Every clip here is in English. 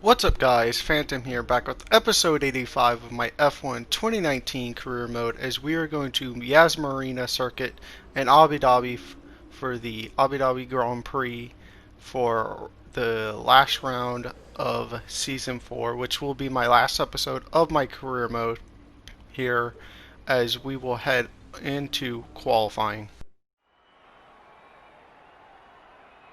What's up guys, Phantom here, back with episode 85 of my F1 2019 career mode as we are going to Yas Marina circuit in Abu Dhabi for the Abu Dhabi Grand Prix for the last round of season 4, which will be my last episode of my career mode here as we will head into qualifying.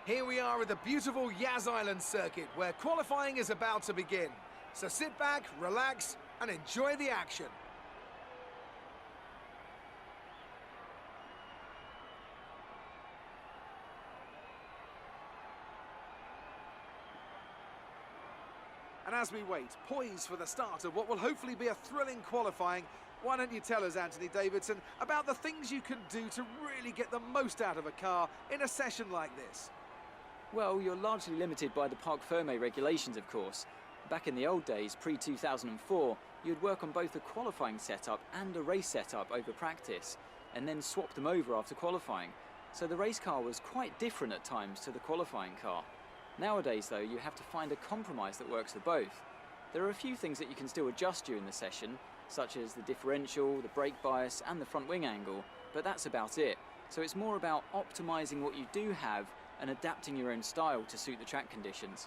Here we are at the beautiful Yas Island circuit where qualifying is about to begin. So sit back, relax and enjoy the action. And as we wait, poised for the start of what will hopefully be a thrilling qualifying, why don't you tell us, Anthony Davidson, about the things you can do to really get the most out of a car in a session like this? Well, you're largely limited by the Parc Fermé regulations, of course. Back in the old days, pre-2004, you'd work on both a qualifying setup and a race setup over practice, and then swap them over after qualifying. So the race car was quite different at times to the qualifying car. Nowadays, though, you have to find a compromise that works for both. There are a few things that you can still adjust during the session, such as the differential, the brake bias, and the front wing angle, but that's about it. So it's more about optimizing what you do have and adapting your own style to suit the track conditions.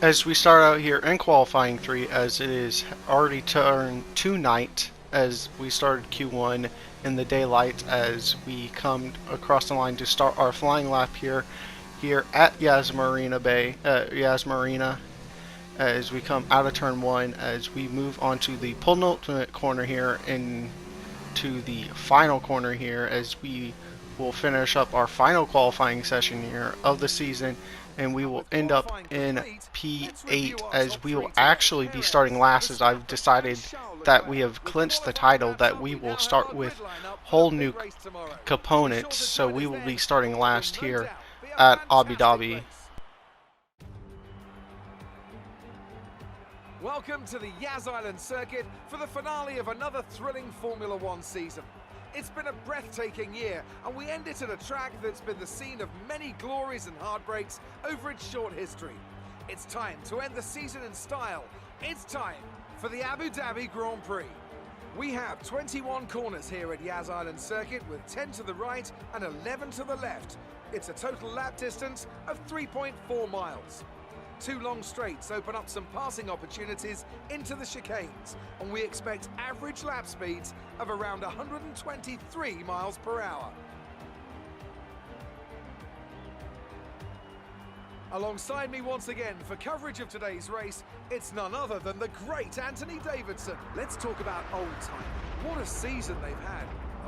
As we start out here in qualifying 3, as it is already turned to night, as we started Q1 in the daylight, as we come across the line to start our flying lap here at Yas Marina as we come out of turn 1, as we move on to the penultimate corner here into the final corner here, as we will finish up our final qualifying session here of the season, and we will end up in P8 as we will actually be starting last, as I've decided that we have clinched the title, that we will start with whole new components, so we will be starting last here at Abu Dhabi. Welcome to the Yas Island circuit for the finale of another thrilling Formula One season. It's been a breathtaking year, and we end it at a track that's been the scene of many glories and heartbreaks over its short history. It's time to end the season in style. It's time for the Abu Dhabi Grand Prix. We have 21 corners here at Yas Island circuit with 10 to the right and 11 to the left. It's a total lap distance of 3.4 miles. 2 long straights open up some passing opportunities into the chicanes, and we expect average lap speeds of around 123 miles per hour. Alongside me once again for coverage of today's race, it's none other than the great Anthony Davidson. Let's talk about old time. What a season they've had.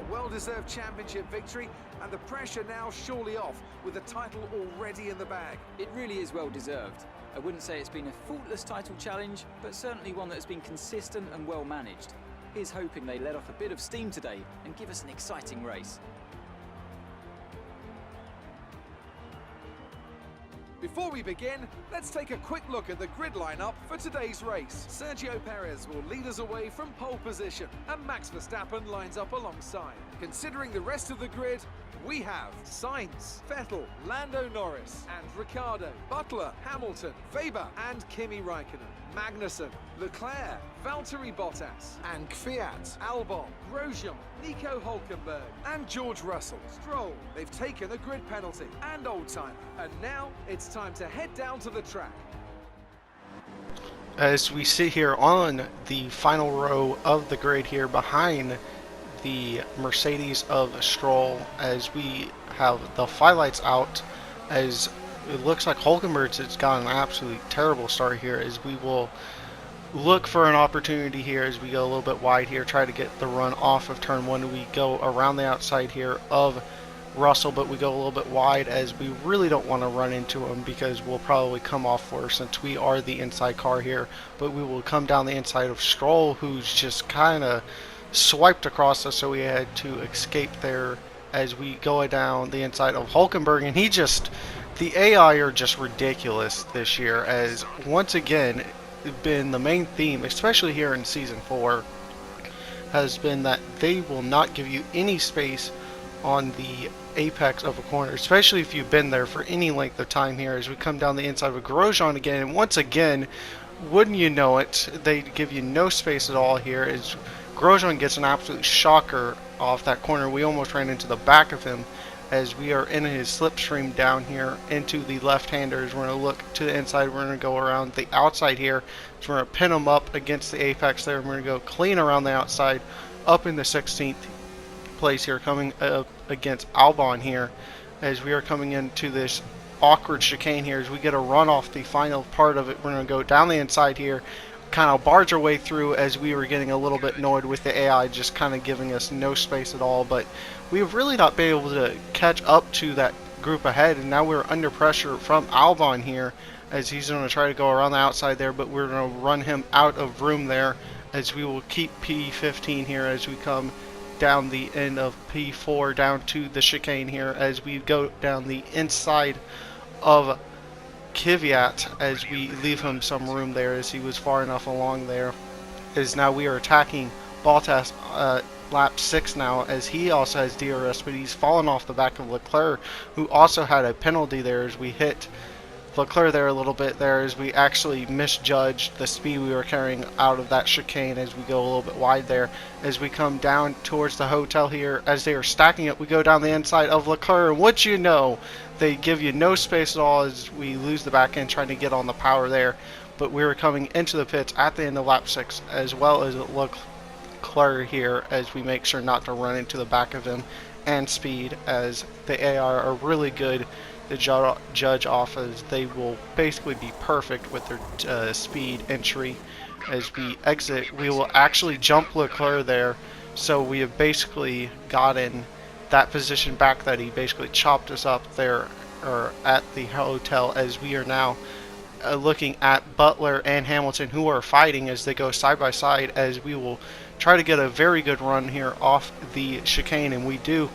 A well-deserved championship victory, and the pressure now surely off with the title already in the bag. It really is well deserved. I wouldn't say it's been a faultless title challenge, but certainly one that has been consistent and well managed. Here's hoping they let off a bit of steam today and give us an exciting race. Before we begin, let's take a quick look at the grid lineup for today's race. Sergio Perez will lead us away from pole position, and Max Verstappen lines up alongside. Considering the rest of the grid, we have Sainz, Vettel, Lando Norris, and Ricciardo, Butler, Hamilton, Weber, and Kimi Raikkonen, Magnussen, Leclerc, Valtteri Bottas, and Kvyat, Albon, Grosjean, Nico Hülkenberg, and George Russell. Stroll, they've taken a grid penalty, and old time. And now it's time to head down to the track. As we sit here on the final row of the grid here behind the Mercedes of Stroll, as we have the fly lights out, as it looks like Hülkenberg has got an absolutely terrible start here, as we will look for an opportunity here as we go a little bit wide here, try to get the run off of turn 1. We go around the outside here of Russell, but we go a little bit wide as we really don't want to run into him because we'll probably come off for, since we are the inside car here, but we will come down the inside of Stroll, who's just kind of swiped across us, so we had to escape there as we go down the inside of Hülkenberg, and the AI are just ridiculous this year, as once again been the main theme, especially here in season 4, has been that they will not give you any space on the apex of a corner, especially if you've been there for any length of time here. As we come down the inside with Grosjean again, and once again, wouldn't you know it, they give you no space at all here. As Grosjean gets an absolute shocker off that corner, we almost ran into the back of him as we are in his slipstream down here into the left-handers. We're going to look to the inside. We're going to go around the outside here. So we're going to pin him up against the apex there. We're going to go clean around the outside up in the 16th place here, coming up against Albon here as we are coming into this awkward chicane here as we get a run off the final part of it. We're going to go down the inside here, kind of barge our way through as we were getting a little bit annoyed with the AI just kind of giving us no space at all, but we've really not been able to catch up to that group ahead, and now we're under pressure from Albon here as he's going to try to go around the outside there, but we're going to run him out of room there as we will keep P15 here as we come down the end of P4 down to the chicane here as we go down the inside of Kvyat as we leave him some room there as he was far enough along there. As now we are attacking Bottas lap 6 now as he also has DRS, but he's fallen off the back of Leclerc, who also had a penalty there as we hit Leclerc there a little bit there as we actually misjudged the speed we were carrying out of that chicane as we go a little bit wide there. As we come down towards the hotel here, as they are stacking it, we go down the inside of Leclerc, and what you know, they give you no space at all as we lose the back end trying to get on the power there. But we were coming into the pits at the end of lap 6 as well as Leclerc here as we make sure not to run into the back of him, and speed as the AR are really good to judge off as they will basically be perfect with their speed entry. As we exit, we will actually jump Leclerc there, so we have basically gotten that position back that he basically chopped us up there or at the hotel, as we are now looking at Butler and Hamilton, who are fighting as they go side by side, as we will try to get a very good run here off the chicane, and we do,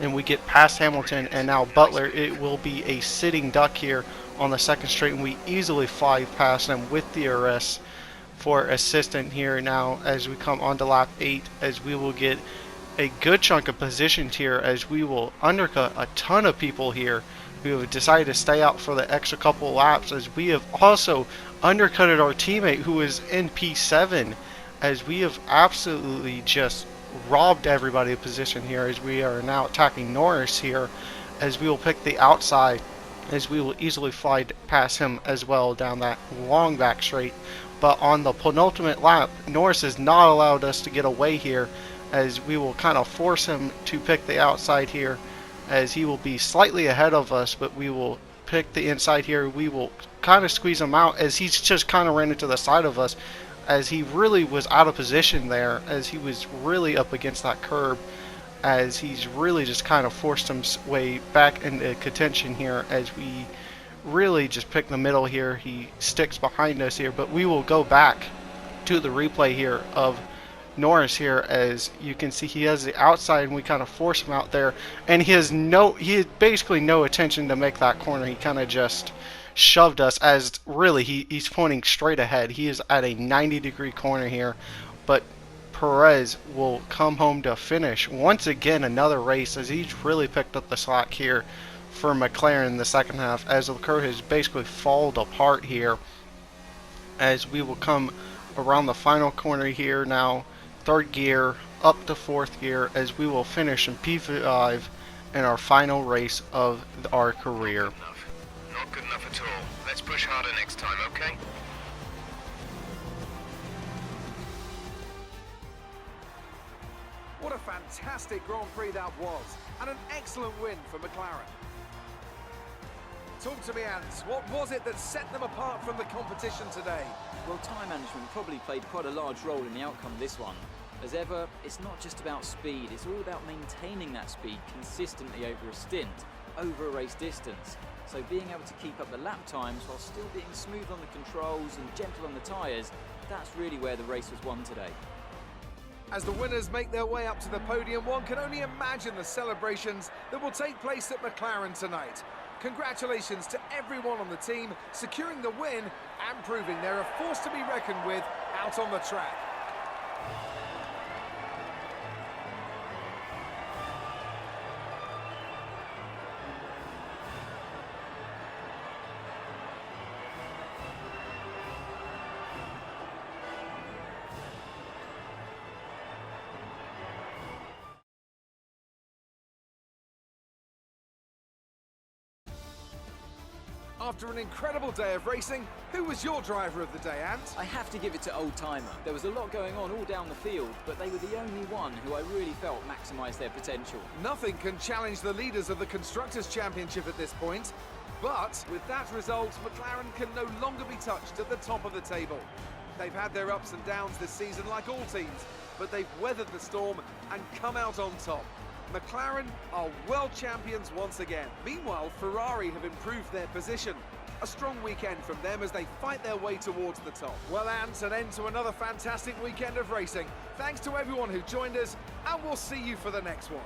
and we get past Hamilton, and now Butler, it will be a sitting duck here on the second straight, and we easily fly past him with DRS for assistant here now as we come on to lap 8, as we will get a good chunk of positions here as we will undercut a ton of people here who have decided to stay out for the extra couple of laps, as we have also undercutted our teammate who is in P7, as we have absolutely just robbed everybody of position here as we are now attacking Norris here, as we will pick the outside, as we will easily fly past him as well down that long back straight. But on the penultimate lap, Norris has not allowed us to get away here, as we will kind of force him to pick the outside here, as he will be slightly ahead of us, but we will pick the inside here. We will kind of squeeze him out as he's just kind of ran into the side of us, as he really was out of position there, as he was really up against that curb, as he's really just kind of forced his way back into contention here, as we really just pick the middle here. He sticks behind us here, but we will go back to the replay here of Norris here, as you can see he has the outside and we kind of force him out there, and he has basically no attention to make that corner. He kind of just shoved us, as really he's pointing straight ahead. He is at a 90-degree corner here, but Perez will come home to finish once again another race, as he's really picked up the slack here for McLaren in the second half, as Leclerc has basically fallen apart here, as we will come around the final corner here now, third gear up to fourth gear, as we will finish in P5 in our final race of our career. Not good enough at all. Let's push harder next time, okay? What a fantastic Grand Prix that was, and an excellent win for McLaren. Talk to me, Ants. What was it that set them apart from the competition today? Well, time management probably played quite a large role in the outcome of this one. As ever, it's not just about speed, it's all about maintaining that speed consistently over a stint, over a race distance. So being able to keep up the lap times while still being smooth on the controls and gentle on the tyres, that's really where the race was won today. As the winners make their way up to the podium, one can only imagine the celebrations that will take place at McLaren tonight. Congratulations to everyone on the team, securing the win and proving they're a force to be reckoned with out on the track. After an incredible day of racing, who was your driver of the day, Ant? I have to give it to Old Timer. There was a lot going on all down the field, but they were the only one who I really felt maximised their potential. Nothing can challenge the leaders of the Constructors' Championship at this point. But with that result, McLaren can no longer be touched at the top of the table. They've had their ups and downs this season like all teams, but they've weathered the storm and come out on top. McLaren are world champions once again. Meanwhile, Ferrari have improved their position. A strong weekend from them as they fight their way towards the top. Well, Ant, an end to another fantastic weekend of racing. Thanks to everyone who joined us, and we'll see you for the next one.